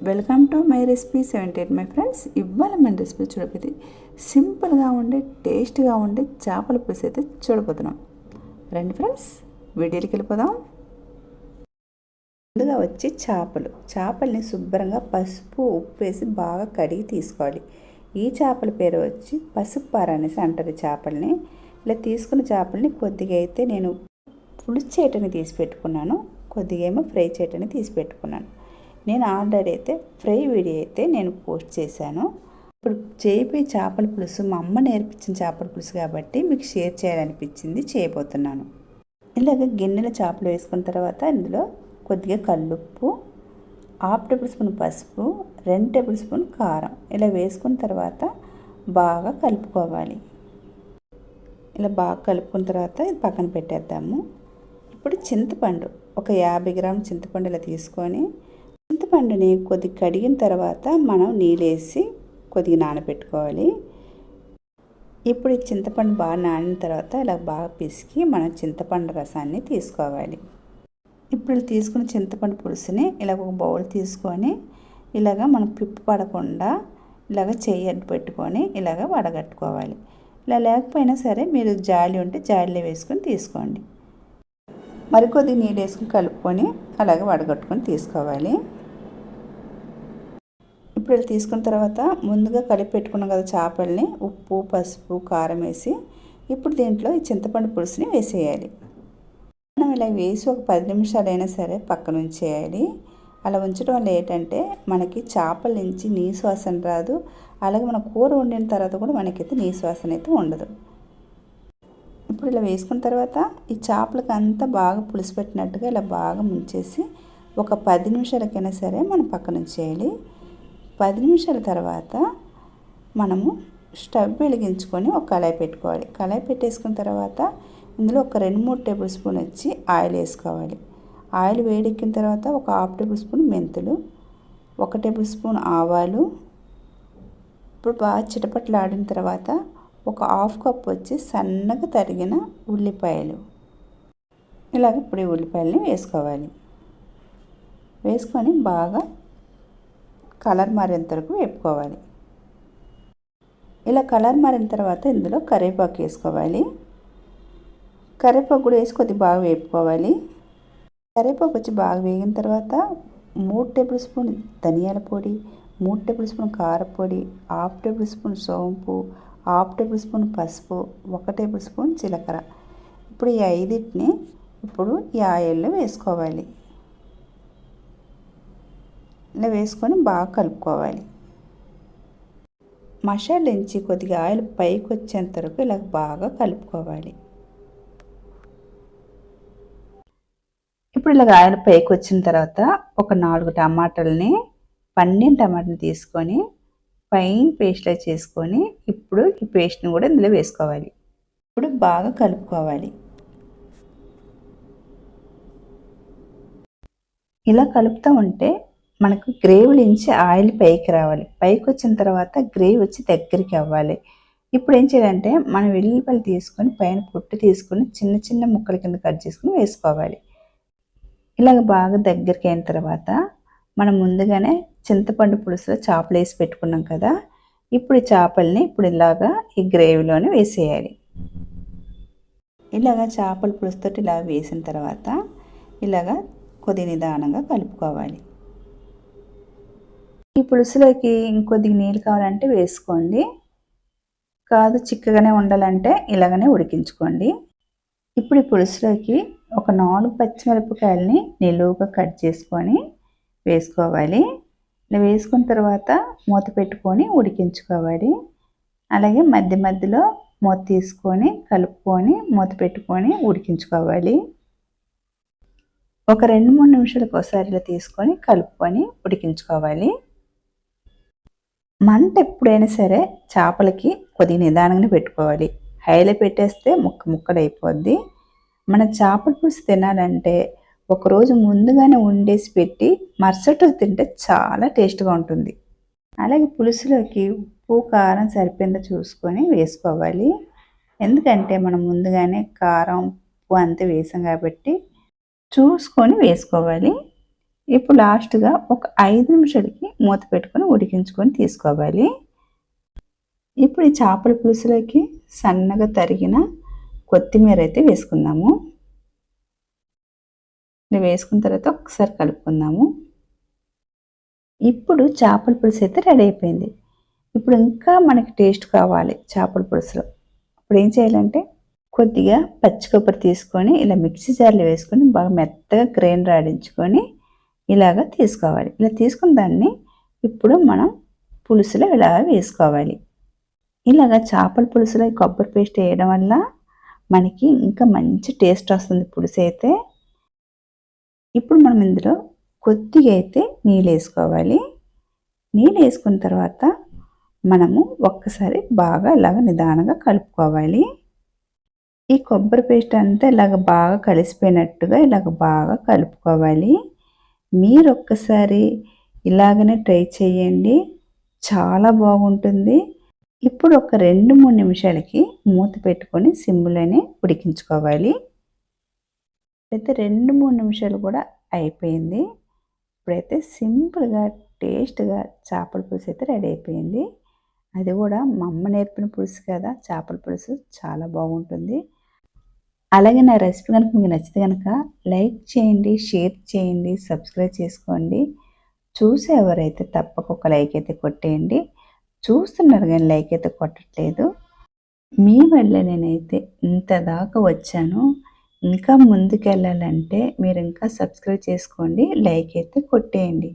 Welcome to my recipe 78 my friends. ఇవాళ మన recipe చూడబోతే సింపుల్గా ఉండే టేస్ట్గా ఉండే చేపల పులుసు అయితే చూడబోతున్నాం. రండి ఫ్రెండ్స్, వీడియోకి వెళ్ళిపోదాం. ముందుగా వచ్చి చేపల్ని శుభ్రంగా పసుపు ఉప్పు వేసి బాగా కడిగి తీసుకోవాలి. ఈ చేపల పేరు వచ్చి పసుపు పార అనేసి అంటారు. చేపల్ని ఇలా తీసుకున్న చేపల్ని కొద్దిగా అయితే నేను పులుసు చేయటానికి తీసి పెట్టుకున్నాను, కొద్దిగా ఏమో ఫ్రై చేయటానికి తీసి పెట్టుకున్నాను. నేను ఆల్రెడీ అయితే ఫ్రై వీడియో అయితే నేను పోస్ట్ చేశాను. ఇప్పుడు చేపి చేపల పులుసు మా అమ్మ నేర్పించిన చేపల పులుసు కాబట్టి మీకు షేర్ చేయాలనిపించింది, చేయబోతున్నాను. ఇలాగ గిన్నెలో చేపలు వేసుకున్న తర్వాత ఇందులో కొద్దిగా కల్లుప్పు, 1/2 టేబుల్ స్పూన్ పసుపు, 2 టేబుల్ స్పూన్ కారం ఇలా వేసుకున్న తర్వాత బాగా కలుపుకోవాలి. ఇలా బాగా కలుపుకున్న తర్వాత ఇది పక్కన పెట్టేద్దాము. ఇప్పుడు చింతపండు ఒక 50 గ్రాముల చింతపండు ఇలా తీసుకొని చింతపండుని కొద్దిగా కడిగిన తర్వాత మనం నీళ్ళేసి కొద్దిగా నానబెట్టుకోవాలి. ఇప్పుడు ఈ చింతపండు బాగా నానిన తర్వాత ఇలా బాగా పిసికి మనం చింతపండు రసాన్ని తీసుకోవాలి. ఇప్పుడు తీసుకున్న చింతపండు పులుసుని ఇలాగ ఒక బౌల్ తీసుకొని ఇలాగ మనం పిప్పు పడకుండా ఇలాగ చెయ్యి అడ్డు పెట్టుకొని ఇలాగ వడగట్టుకోవాలి. ఇలా లేకపోయినా సరే మీరు జాలి ఉంటే జాలిలో వేసుకొని తీసుకోండి. మరికొద్ది నీళ్ళు వేసుకొని కలుపుకొని అలాగే వడగట్టుకొని తీసుకోవాలి. ఇప్పుడు ఇలా తీసుకున్న తర్వాత ముందుగా కలిపి పెట్టుకున్నాం కదా చేపల్ని, ఉప్పు పసుపు కారం వేసి ఇప్పుడు దీంట్లో ఈ చింతపండు పులుసుని వేసేయాలి. మనం ఇలా వేసి ఒక 10 నిమిషాలైనా సరే పక్కన ఉంచేయాలి. అలా ఉంచడం వల్ల ఏంటంటే మనకి చేపల నుంచి నీసు వాసన రాదు, అలాగే మన కూర వండిన తర్వాత కూడా మనకైతే నీసు వాసన అయితే ఉండదు. ఇప్పుడు ఇలా వేసుకున్న తర్వాత ఈ చేపలకు అంతా బాగా పులుసు పెట్టినట్టుగా ఇలా బాగా ముంచేసి ఒక 10 నిమిషాలకైనా సరే మనం పక్కన ఉంచేయాలి. 10 నిమిషాల తర్వాత మనము స్టవ్ వెలిగించుకొని ఒక కళాయి పెట్టుకోవాలి. కళాయి పెట్టేసుకున్న తర్వాత ఇందులో ఒక 2-3 టేబుల్ స్పూన్ వచ్చి ఆయిల్ వేసుకోవాలి. ఆయిల్ వేడెక్కిన తర్వాత ఒక 1/2 టేబుల్ స్పూన్ మెంతులు, 1 టేబుల్ స్పూన్ ఆవాలు. ఇప్పుడు బాగా చిటపట్లాడిన తర్వాత ఒక 1/2 కప్ వచ్చి సన్నగా తరిగిన ఉల్లిపాయలు. ఇలాగ ఇప్పుడు ఈ ఉల్లిపాయలని వేసుకోవాలి. వేసుకొని బాగా కలర్ మారేంత వరకు వేపుకోవాలి. ఇలా కలర్ మారిన తర్వాత ఇందులో కరివేపాకు వేసుకోవాలి. కరివేపాకు కూడా వేసి కొద్దిగా బాగా వేపుకోవాలి. కరివేపాకు వచ్చి బాగా వేగిన తర్వాత 3 టేబుల్ స్పూన్ ధనియాల పొడి, 3 టేబుల్ స్పూన్ కారపొడి, 1/2 టేబుల్ స్పూన్ సోంపు, 1/2 టేబుల్ స్పూన్ పసుపు, 1 టేబుల్ స్పూన్ జీలకర్ర. ఇప్పుడు ఈ 5టిని ఇప్పుడు ఈ ఆయిల్లో వేసుకోవాలి. ఇలా వేసుకొని బాగా కలుపుకోవాలి. మసాలా నుంచి కొద్దిగా ఆయిల్ పైకి వచ్చేంత వరకు ఇలా బాగా కలుపుకోవాలి. ఇప్పుడు ఇలా ఆయిల్ పైకి వచ్చిన తర్వాత ఒక 4 టమాటాలని, 12 టమాటాలు తీసుకొని ఫైన్ పేస్ట్లా చేసుకొని ఇప్పుడు ఈ పేస్ట్ని కూడా ఇందులో వేసుకోవాలి. ఇప్పుడు బాగా కలుపుకోవాలి. ఇలా కలుపుతూ ఉంటే మనకు గ్రేవీ నుంచి ఆయిల్ పైకి రావాలి. పైకి వచ్చిన తర్వాత గ్రేవీ వచ్చి దగ్గరికి అవ్వాలి. ఇప్పుడు ఏం చేయాలంటే మనం వెల్లుల్లిపాయలు తీసుకొని పైన పొట్టు తీసుకొని చిన్న చిన్న ముక్కల కింద కట్ చేసుకొని వేసుకోవాలి. ఇలాగ బాగా దగ్గరికి అయిన తర్వాత మనం ముందుగానే చింతపండు పులుసులో చేపలు వేసి పెట్టుకున్నాం కదా, ఇప్పుడు ఈ చేపల్ని ఇప్పుడు ఇలాగా ఈ గ్రేవీలోనే వేసేయాలి. ఇలాగ చేపల పులుసుతో ఇలా వేసిన తర్వాత ఇలాగ కొద్ది నిదానంగా కలుపుకోవాలి. ఈ పులుసులోకి ఇంకొద్దిగా నీళ్ళు కావాలంటే వేసుకోండి, కాదు చిక్కగానే ఉండాలంటే ఇలాగనే ఉడికించుకోండి. ఇప్పుడు ఈ పులుసులోకి ఒక 4 పచ్చిమిరపకాయలని నిలువుగా కట్ చేసుకొని వేసుకోవాలి. ఇలా వేసుకున్న తర్వాత మూత పెట్టుకొని ఉడికించుకోవాలి. అలాగే మధ్య మధ్యలో మూత తీసుకొని కలుపుకొని మూత పెట్టుకొని ఉడికించుకోవాలి. ఒక 2-3 నిమిషాలకు ఒకసారి ఇలా తీసుకొని కలుపుకొని ఉడికించుకోవాలి. మంట ఎప్పుడైనా సరే చేపలకి కొద్దిగా నిదానంగా పెట్టుకోవాలి. హైలో పెట్టేస్తే ముక్కలు అయిపోద్ది. మన చేపల పులుసు తినాలంటే ఒకరోజు ముందుగానే వండేసి పెట్టి మరుసటి రోజు తింటే చాలా టేస్ట్గా ఉంటుంది. అలాగే పులుసులోకి ఉప్పు కారం సరిపోయిందో చూసుకొని వేసుకోవాలి. ఎందుకంటే మనం ముందుగానే కారం ఉప్పు అంతా వేసాం కాబట్టి చూసుకొని వేసుకోవాలి. ఇప్పుడు లాస్ట్గా ఒక 5 నిమిషాలకి మూత పెట్టుకొని ఉడికించుకొని తీసుకోవాలి. ఇప్పుడు ఈ చేపల పులుసులోకి సన్నగా తరిగిన కొత్తిమీర అయితే వేసుకుందాము. ఇది వేసుకున్న తర్వాత ఒకసారి కలుపుకుందాము. ఇప్పుడు చేపల పులుసు అయితే రెడీ అయిపోయింది. ఇప్పుడు ఇంకా మనకి టేస్ట్ కావాలి చేపల పులుసులో. ఇప్పుడు ఏం చేయాలంటే కొద్దిగా పచ్చి కొబ్బరి తీసుకొని ఇలా మిక్సీ జార్లో వేసుకొని బాగా మెత్తగా గ్రైండర్ ఆడించుకొని ఇలాగ తీసుకోవాలి. ఇలా తీసుకున్న దాన్ని ఇప్పుడు మనం పులుసులో ఇలా వేసుకోవాలి. ఇలాగ చేపల పులుసులో కొబ్బరి పేస్ట్ వేయడం వల్ల మనకి ఇంకా మంచి టేస్ట్ వస్తుంది పులుసు అయితే. ఇప్పుడు మనం ఇందులో కొద్దిగా అయితే నీళ్ళు వేసుకోవాలి. నీళ్ళు వేసుకున్న తర్వాత మనము ఒక్కసారి బాగా ఇలాగ నిదానంగా కలుపుకోవాలి. ఈ కొబ్బరి పేస్ట్ అంతా ఇలాగ బాగా కలిసిపోయినట్టుగా ఇలాగ బాగా కలుపుకోవాలి. మీరు ఒక్కసారి ఇలాగనే ట్రై చేయండి, చాలా బాగుంటుంది. ఇప్పుడు ఒక 2-3 నిమిషాలకి మూత పెట్టుకొని సిమ్లోనే ఉడికించుకోవాలి. అయితే 2-3 నిమిషాలు కూడా అయిపోయింది. ఇప్పుడైతే సింపుల్గా టేస్ట్గా చేపల పులుసు అయితే రెడీ అయిపోయింది. అది కూడా మా అమ్మ నేర్పిన పులుసు కదా, చేపల పులుసు చాలా బాగుంటుంది. అలాగే నా రెసిపీ కనుక మీకు నచ్చితే కనుక లైక్ చేయండి, షేర్ చేయండి, సబ్స్క్రైబ్ చేసుకోండి. చూసి ఎవరైతే తప్పక ఒక లైక్ అయితే కొట్టేయండి. చూస్తున్నారు కానీ లైక్ అయితే కొట్టట్లేదు. మీ వల్లే నేనైతే ఇంత దాకా వచ్చాను. ఇంకా ముందుకెళ్ళాలంటే మీరు ఇంకా సబ్స్క్రైబ్ చేసుకోండి, లైక్ అయితే కొట్టేయండి.